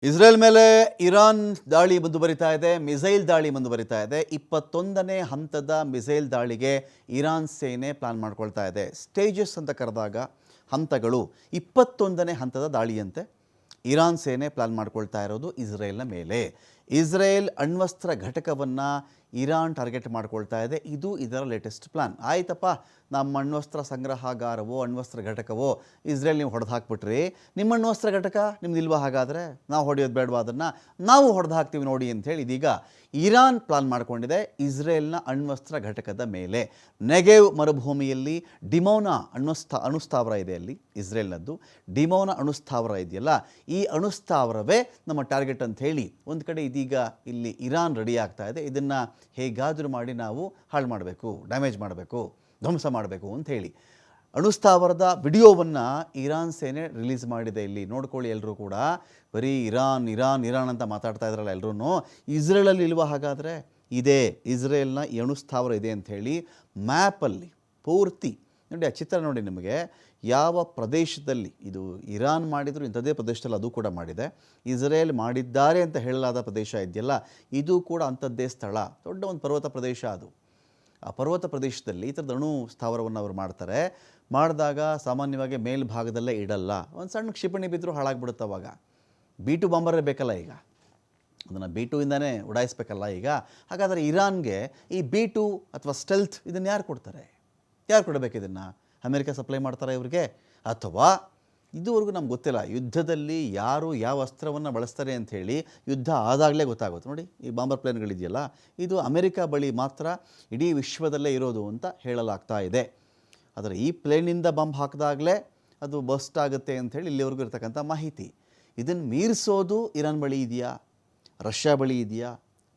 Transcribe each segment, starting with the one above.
Israel ಮೇಲೆ Iran ದಾಳಿ ಮುಂದುವರಿತಾ ಇದೆ. ಮಿಸೈಲ್ ದಾಳಿ ಮುಂದುವರಿತಾ ಇದೆ. 21ನೇ ಹಂತದ ಮಿಸೈಲ್ ದಾಳಿಗೆ ಇರಾನ್ ಸೇನೆ ಪ್ಲಾನ್ ಮಾಡ್ಕೊಳ್ತಾ ಇದೆ. ಸ್ಟೇಜಸ್ ಅಂತ ಕರೆದಾಗ ಹಂತಗಳು 21ನೇ ಹಂತದ ದಾಳಿಯಂತೆ ಇರಾನ್ ಸೇನೆ ಪ್ಲಾನ್ ಮಾಡ್ಕೊಳ್ತಾ ಇರೋದು ಇಸ್ರೇಲ್ನ ಮೇಲೆ. ಇಸ್ರೇಲ್ ಅಣ್ವಸ್ತ್ರ ಘಟಕವನ್ನು ಇರಾನ್ ಟಾರ್ಗೆಟ್ ಮಾಡ್ಕೊಳ್ತಾ ಇದೆ. ಇದು ಇದರ ಲೇಟೆಸ್ಟ್ ಪ್ಲಾನ್. ಆಯ್ತಪ್ಪ, ನಮ್ಮ ಅಣ್ವಸ್ತ್ರ ಸಂಗ್ರಹಾಗಾರವೋ ಅಣ್ವಸ್ತ್ರ ಘಟಕವೋ ಇಸ್ರೇಲ್ ನೀವು ಹೊಡೆದು ಹಾಕ್ಬಿಟ್ರಿ, ನಿಮ್ಮ ಅಣ್ವಸ್ತ್ರ ಘಟಕ ನಿಮ್ದು ಇಲ್ವಾ? ಹಾಗಾದರೆ ನಾವು ಹೊಡೆಯೋದು ಬೇಡವಾ? ಅದನ್ನು ನಾವು ಹೊಡೆದು ಹಾಕ್ತೀವಿ ನೋಡಿ ಅಂಥೇಳಿ ಇದೀಗ ಇರಾನ್ ಪ್ಲಾನ್ ಮಾಡಿಕೊಂಡಿದೆ ಇಸ್ರೇಲ್ನ ಅಣ್ವಸ್ತ್ರ ಘಟಕದ ಮೇಲೆ. ನೆಗೆವ್ ಮರುಭೂಮಿಯಲ್ಲಿ ಡಿಮೋನಾ ಅಣುಸ್ಥಾವರ ಇದೆ. ಅಲ್ಲಿ ಇಸ್ರೇಲ್ನದ್ದು ಡಿಮೋನಾ ಅಣುಸ್ಥಾವರ ಇದೆಯಲ್ಲ, ಈ ಅಣುಸ್ಥಾವರವೇ ನಮ್ಮ ಟಾರ್ಗೆಟ್ ಅಂತ ಹೇಳಿ ಒಂದು ಕಡೆ ಇದೀಗ ಇಲ್ಲಿ ಇರಾನ್ ರೆಡಿ ಆಗ್ತಾ ಇದೆ. ಇದನ್ನು ಹೇಗಾದರೂ ಮಾಡಿ ನಾವು ಹಾಳು ಮಾಡಬೇಕು, ಡ್ಯಾಮೇಜ್ ಮಾಡಬೇಕು, ಧ್ವಂಸ ಮಾಡಬೇಕು ಅಂತ ಹೇಳಿ ಅಣುಸ್ಥಾವರದ ವಿಡಿಯೋವನ್ನು ಇರಾನ್ ಸೇನೆ ರಿಲೀಸ್ ಮಾಡಿದೆ. ಇಲ್ಲಿ ನೋಡ್ಕೊಳ್ಳಿ, ಎಲ್ಲರೂ ಕೂಡ ಬರೀ ಇರಾನ್ ಇರಾನ್ ಇರಾನ್ ಅಂತ ಮಾತಾಡ್ತಾ ಇದ್ರಲ್ಲ ಎಲ್ಲರೂ. ಇಸ್ರೇಲಲ್ಲಿ ಇಲ್ವಾ? ಹಾಗಾದರೆ ಇದೆ, ಇಸ್ರೇಲ್ನ ಈ ಅಣುಸ್ಥಾವರ ಇದೆ ಅಂಥೇಳಿ ಮ್ಯಾಪಲ್ಲಿ ಪೂರ್ತಿ ನೋಡಿ. ಆ ಚಿತ್ರ ನೋಡಿ ನಿಮಗೆ, ಯಾವ ಪ್ರದೇಶದಲ್ಲಿ ಇದು ಇರಾನ್ ಮಾಡಿದ್ರು ಇಂಥದ್ದೇ ಪ್ರದೇಶದಲ್ಲಿ ಅದು ಕೂಡ ಮಾಡಿದೆ. ಇಸ್ರೇಲ್ ಮಾಡಿದ್ದಾರೆ ಅಂತ ಹೇಳಲಾದ ಪ್ರದೇಶ ಇದೆಯಲ್ಲ, ಇದು ಕೂಡ ಅಂಥದ್ದೇ ಸ್ಥಳ. ದೊಡ್ಡ ಒಂದು ಪರ್ವತ ಪ್ರದೇಶ ಅದು. ಆ ಪರ್ವತ ಪ್ರದೇಶದಲ್ಲಿ ಈ ಥರದ ಅಣು ಸ್ಥಾವರವನ್ನು ಅವರು ಮಾಡ್ತಾರೆ. ಮಾಡಿದಾಗ ಸಾಮಾನ್ಯವಾಗಿ ಮೇಲ್ಭಾಗದಲ್ಲೇ ಇಡಲ್ಲ, ಒಂದು ಸಣ್ಣ ಕ್ಷಿಪಣಿ ಬಿದ್ದರೂ ಹಾಳಾಗ್ಬಿಡುತ್ತೆ. ಅವಾಗ B2 ಬಾಂಬರೇ ಬೇಕಲ್ಲ, ಈಗ ಅದನ್ನು B2 ಇಂದನೇ ಉಡಾಯಿಸ್ಬೇಕಲ್ಲ ಈಗ. ಹಾಗಾದರೆ ಇರಾನ್ಗೆ ಈ B2 ಅಥವಾ ಸ್ಟೆಲ್ತ್ ಇದನ್ನು ಯಾರು ಕೊಡ್ತಾರೆ? ಯಾರು ಕೊಡಬೇಕು ಇದನ್ನು? ಅಮೆರಿಕ ಸಪ್ಲೈ ಮಾಡ್ತಾರೆ ಇವರಿಗೆ? ಅಥವಾ ಇದುವರೆಗೂ ನಮ್ಗೆ ಗೊತ್ತಿಲ್ಲ ಯುದ್ಧದಲ್ಲಿ ಯಾರು ಯಾವ ಅಸ್ತ್ರವನ್ನು ಬಳಸ್ತಾರೆ ಅಂಥೇಳಿ. ಯುದ್ಧ ಆದಾಗಲೇ ಗೊತ್ತಾಗುತ್ತೆ. ನೋಡಿ, ಈ ಬಾಂಬರ್ ಪ್ಲೇನ್ಗಳಿದೆಯಲ್ಲ, ಇದು ಅಮೆರಿಕ ಬಳಿ ಮಾತ್ರ ಇಡೀ ವಿಶ್ವದಲ್ಲೇ ಇರೋದು ಅಂತ ಹೇಳಲಾಗ್ತಾ ಇದೆ. ಆದರೆ ಈ ಪ್ಲೇನಿಂದ ಬಾಂಬ್ ಹಾಕಿದಾಗಲೇ ಅದು ಬಸ್ಟ್ ಆಗುತ್ತೆ ಅಂಥೇಳಿ ಇಲ್ಲಿವರೆಗೂ ಇರ್ತಕ್ಕಂಥ ಮಾಹಿತಿ. ಇದನ್ನು ಮೀರಿಸೋದು ಇರಾನ್ ಬಳಿ ಇದೆಯಾ, ರಷ್ಯಾ ಬಳಿ ಇದೆಯಾ,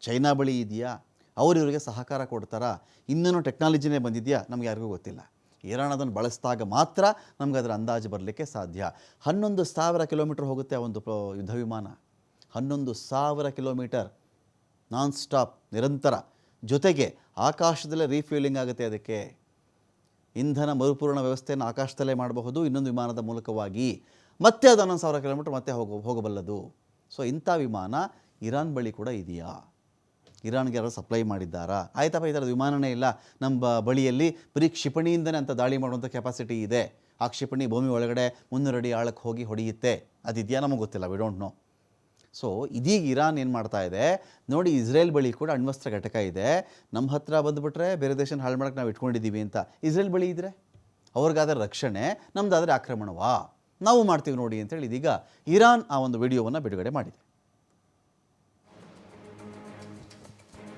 ಚೈನಾ ಬಳಿ ಇದೆಯಾ? ಅವರು ಇವರಿಗೆ ಸಹಕಾರ ಕೊಡ್ತಾರಾ? ಇನ್ನೇನೋ ಟೆಕ್ನಾಲಜಿನೇ ಬಂದಿದೆಯಾ? ನಮ್ಗೆ ಯಾರಿಗೂ ಗೊತ್ತಿಲ್ಲ. ಇರಾನ್ ಅದನ್ನು ಬಳಸಿದಾಗ ಮಾತ್ರ ನಮ್ಗೆ ಅದರ ಅಂದಾಜು ಬರಲಿಕ್ಕೆ ಸಾಧ್ಯ. 11,000 ಕಿಲೋಮೀಟರ್ ಹೋಗುತ್ತೆ ಆ ಒಂದು ಯುದ್ಧ ವಿಮಾನ. 11,000 ಕಿಲೋಮೀಟರ್ ನಾನ್ ಸ್ಟಾಪ್, ನಿರಂತರ. ಜೊತೆಗೆ ಆಕಾಶದಲ್ಲೇ ರೀಫ್ಯೂಲಿಂಗ್ ಆಗುತ್ತೆ. ಅದಕ್ಕೆ ಇಂಧನ ಮರುಪೂರಣ ವ್ಯವಸ್ಥೆಯನ್ನು ಆಕಾಶದಲ್ಲೇ ಮಾಡಬಹುದು ಇನ್ನೊಂದು ವಿಮಾನದ ಮೂಲಕವಾಗಿ. ಮತ್ತೆ ಅದು 11,000 ಕಿಲೋಮೀಟರ್ ಮತ್ತೆ ಹೋಗಬಲ್ಲದು. ಸೊ ಇಂಥ ವಿಮಾನ ಇರಾನ್ ಬಳಿ ಕೂಡ ಇದೆಯಾ? ಇರಾನ್ಗೆ ಯಾರು ಸಪ್ಲೈ ಮಾಡಿದ್ದಾರಾ? ಆಯ್ತಪ್ಪ, ಈ ಥರದ ವಿಮಾನನೇ ಇಲ್ಲ ನಮ್ಮ ಬಳಿಯಲ್ಲಿ, ಬರೀ ಕ್ಷಿಪಣಿಯಿಂದನೇ ಅಂತ ದಾಳಿ ಮಾಡುವಂಥ ಕೆಪಾಸಿಟಿ ಇದೆ. ಆ ಕ್ಷಿಪಣಿ ಭೂಮಿ ಒಳಗಡೆ 300 ಅಡಿ ಆಳಕ್ಕೆ ಹೋಗಿ ಹೊಡೆಯುತ್ತೆ. ಅದಿದೆಯಾ? ನಮಗೆ ಗೊತ್ತಿಲ್ಲ, ವಿ ಡೋಂಟ್ ನೋ. ಸೊ ಇದೀಗ ಇರಾನ್ ಏನು ಮಾಡ್ತಾ ಇದೆ ನೋಡಿ, ಇಸ್ರೇಲ್ ಬಳಿ ಕೂಡ ಅಣ್ವಸ್ತ್ರ ಘಟಕ ಇದೆ. ನಮ್ಮ ಹತ್ರ ಬಂದುಬಿಟ್ರೆ ಬೇರೆ ದೇಶನ ಹಾಳು ಮಾಡೋಕ್ಕೆ ನಾವು ಇಟ್ಕೊಂಡಿದ್ದೀವಿ ಅಂತ. ಇಸ್ರೇಲ್ ಬಳಿ ಇದ್ದರೆ ಅವ್ರಿಗಾದ್ರೆ ರಕ್ಷಣೆ, ನಮ್ಮದಾದರೆ ಆಕ್ರಮಣವಾ? ನಾವು ಮಾಡ್ತೀವಿ ನೋಡಿ ಅಂತೇಳಿ ಇದೀಗ ಇರಾನ್ ಆ ಒಂದು ವಿಡಿಯೋವನ್ನು ಬಿಡುಗಡೆ ಮಾಡಿದೆ.